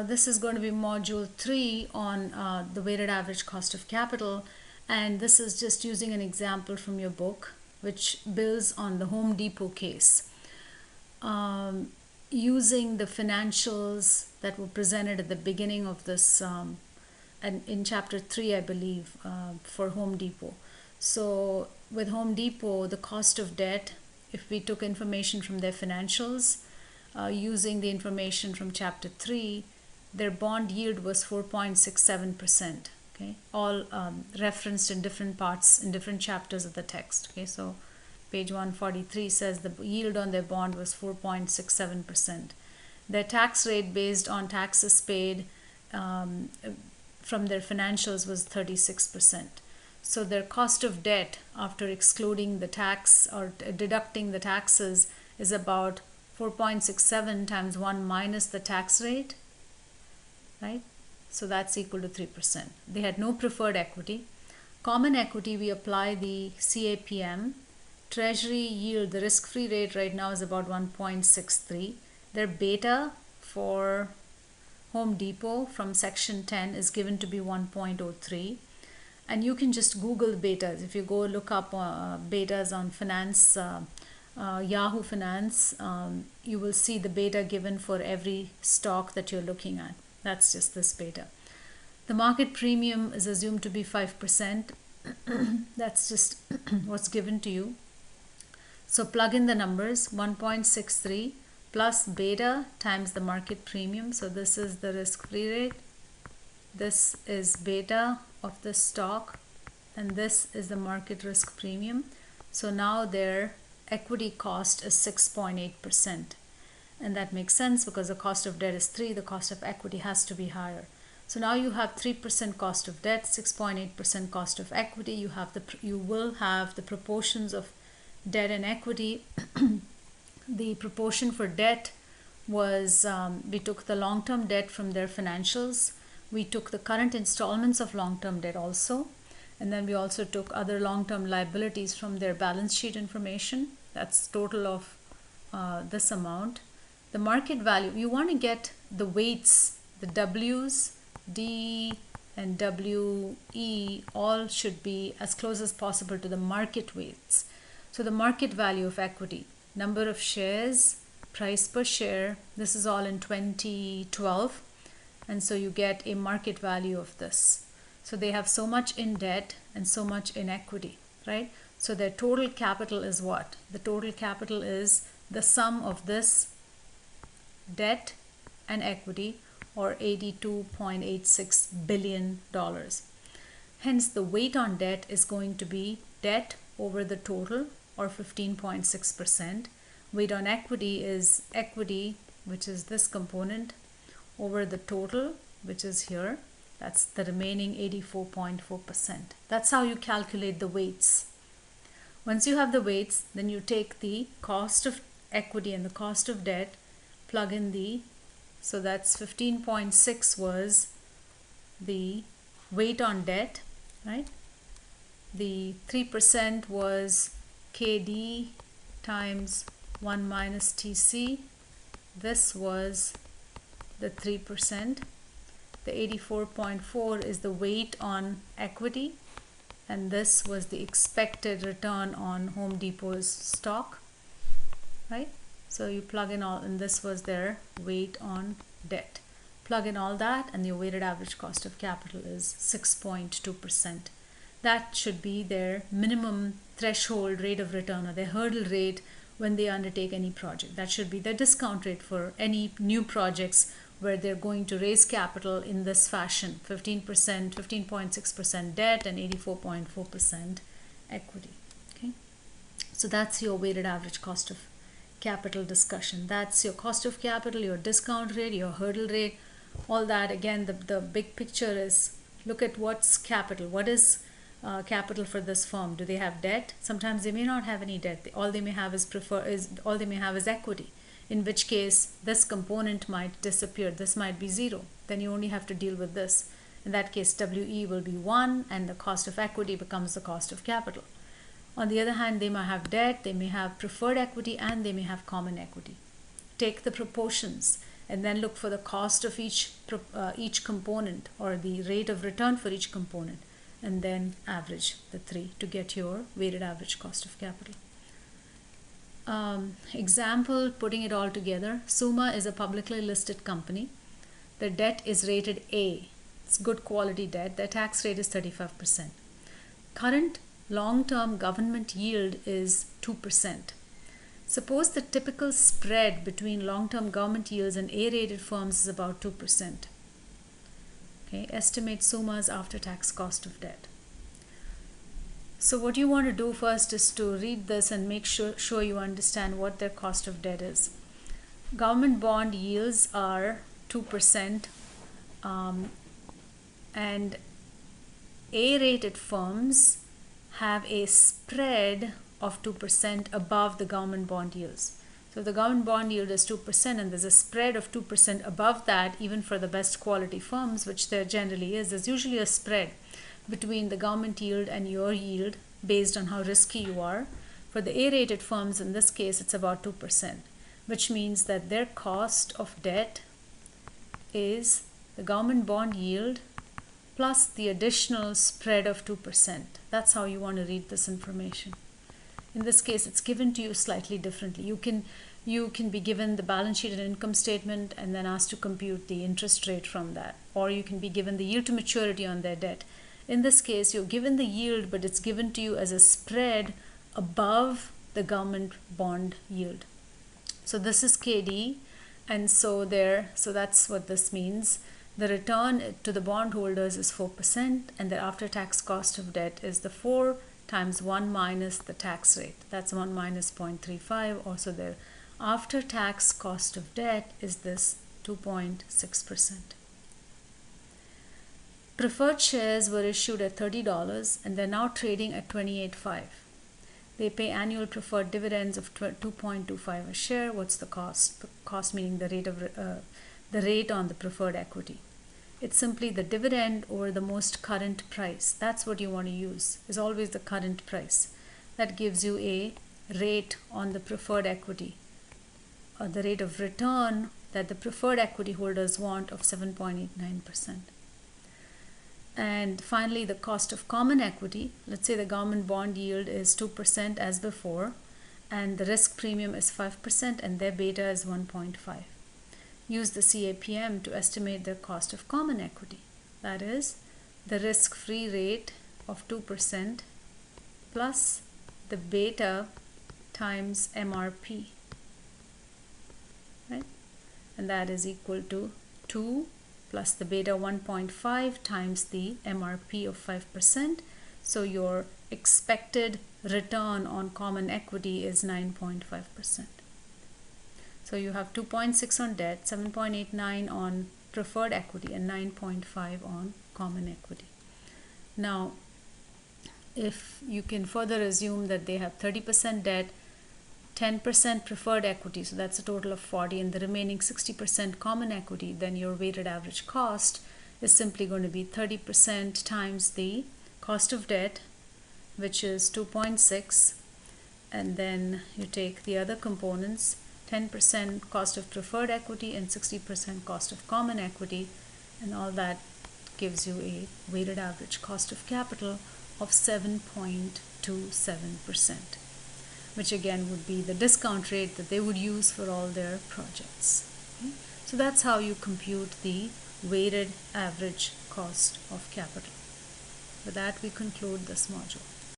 This is going to be module 3 on the weighted average cost of capital, and this is just using an example from your book which builds on the Home Depot case, using the financials that were presented at the beginning of this and in chapter 3 I believe, for Home Depot. So with Home Depot, the cost of debt, if we took information from their financials, using the information from chapter 3, their bond yield was 4.67%. Okay, all referenced in different parts, in different chapters of the text. Okay, so page 143 says the yield on their bond was 4.67%. Their tax rate based on taxes paid from their financials was 36%. So their cost of debt after excluding the tax or deducting the taxes is about 4.67 times 1 minus the tax rate, right? So that's equal to 3%. They had no preferred equity. Common equity, we apply the CAPM. Treasury yield, the risk-free rate right now is about 1.63. Their beta for Home Depot from section 10 is given to be 1.03. And you can just Google betas. If you go look up betas on finance, Yahoo Finance, you will see the beta given for every stock that you're looking at. That's just this beta. The market premium is assumed to be 5%. That's just what's given to you. So plug in the numbers, 1.63 plus beta times the market premium. So this is the risk-free rate. This is beta of the stock, and this is the market risk premium. So now their equity cost is 6.8%, and that makes sense because the cost of debt is 3, the cost of equity has to be higher. So now you have 3% cost of debt, 6.8% cost of equity. You will have the proportions of debt and equity. The proportion for debt was, we took the long-term debt from their financials. We took the current installments of long-term debt also, and then we also took other long-term liabilities from their balance sheet information. That's total of this amount. The market value, you want to get the weights, the W's, D and WE, all should be as close as possible to the market weights. So the market value of equity, number of shares, price per share, this is all in 2012. And so you get a market value of this. So they have so much in debt and so much in equity, right? So their total capital is what? The total capital is the sum of this debt and equity, or $82.86 billion. Hence the weight on debt is going to be debt over the total, or 15.6%. Weight on equity is equity, which is this component, over the total, which is here. That's the remaining 84.4%. That's how you calculate the weights. Once you have the weights, then you take the cost of equity and the cost of debt, plug in the, so that's 15.6 was the weight on debt, right? The 3% was KD times 1 minus TC. This was the 3%. The 84.4 is the weight on equity, and this was the expected return on Home Depot's stock, right? So you plug in all, and this was their weight on debt. Plug in all that, and your weighted average cost of capital is 6.2%. That should be their minimum threshold rate of return, or their hurdle rate when they undertake any project. That should be their discount rate for any new projects where they're going to raise capital in this fashion: 15%, 15.6% debt and 84.4% equity. Okay, so that's your weighted average cost of capital discussion. That's your cost of capital, your discount rate, your hurdle rate, all that. Again, the big picture is, look at what's capital. What is capital for this firm? Do they have debt? Sometimes they may not have any debt. All they may have is equity, in which case this component might disappear. This might be 0. Then you only have to deal with this. In that case, WE will be 1, and the cost of equity becomes the cost of capital. On the other hand, they may have debt, they may have preferred equity, and they may have common equity. Take the proportions. and then look for the cost of each component, or the rate of return for each component, and then average the three to get your weighted average cost of capital. Example, putting it all together, Summa is a publicly listed company. The debt is rated A. It's good quality debt. The tax rate is 35%. Current long-term government yield is 2%. Suppose the typical spread between long-term government yields and A-rated firms is about 2%. Okay, estimate Summa's after-tax cost of debt. So what you want to do first is to read this and make sure you understand what their cost of debt is. Government bond yields are 2%, and A-rated firms have a spread of 2% above the government bond yields. So the government bond yield is 2%, and there's a spread of 2% above that, even for the best quality firms, which there generally is. There's usually a spread between the government yield and your yield based on how risky you are. For the A-rated firms, in this case, it's about 2%, which means that their cost of debt is the government bond yield plus the additional spread of 2%. That's how you want to read this information. In this case, it's given to you slightly differently. You can be given the balance sheet and income statement and then asked to compute the interest rate from that. Or you can be given the yield to maturity on their debt. In this case, you're given the yield, but it's given to you as a spread above the government bond yield. So this is KD, and so that's what this means. The return to the bondholders is 4%, and the after-tax cost of debt is the 4 times 1 minus the tax rate. That's 1 minus 0.35. Also, their after-tax cost of debt is this 2.6%. Preferred shares were issued at $30, and they're now trading at $28.5. They pay annual preferred dividends of 2.25 a share. What's the cost? The cost meaning the rate on the preferred equity. It's simply the dividend over the most current price. That's what you want to use, is always the current price. That gives you a rate on the preferred equity, or the rate of return that the preferred equity holders want of 7.89%. And finally, the cost of common equity. Let's say the government bond yield is 2% as before, and the risk premium is 5%, and their beta is 1.5. Use the CAPM to estimate their cost of common equity. That is the risk-free rate of 2% plus the beta times MRP, right? And that is equal to 2 plus the beta 1.5 times the MRP of 5%. So your expected return on common equity is 9.5%. So you have 2.6 on debt, 7.89 on preferred equity, and 9.5 on common equity. Now, if you can further assume that they have 30% debt, 10% preferred equity, so that's a total of 40, and the remaining 60% common equity, then your weighted average cost is simply going to be 30% times the cost of debt, which is 2.6, and then you take the other components, 10% cost of preferred equity and 60% cost of common equity, and all that gives you a weighted average cost of capital of 7.27%, which again would be the discount rate that they would use for all their projects. Okay? So that's how you compute the weighted average cost of capital. With that, we conclude this module.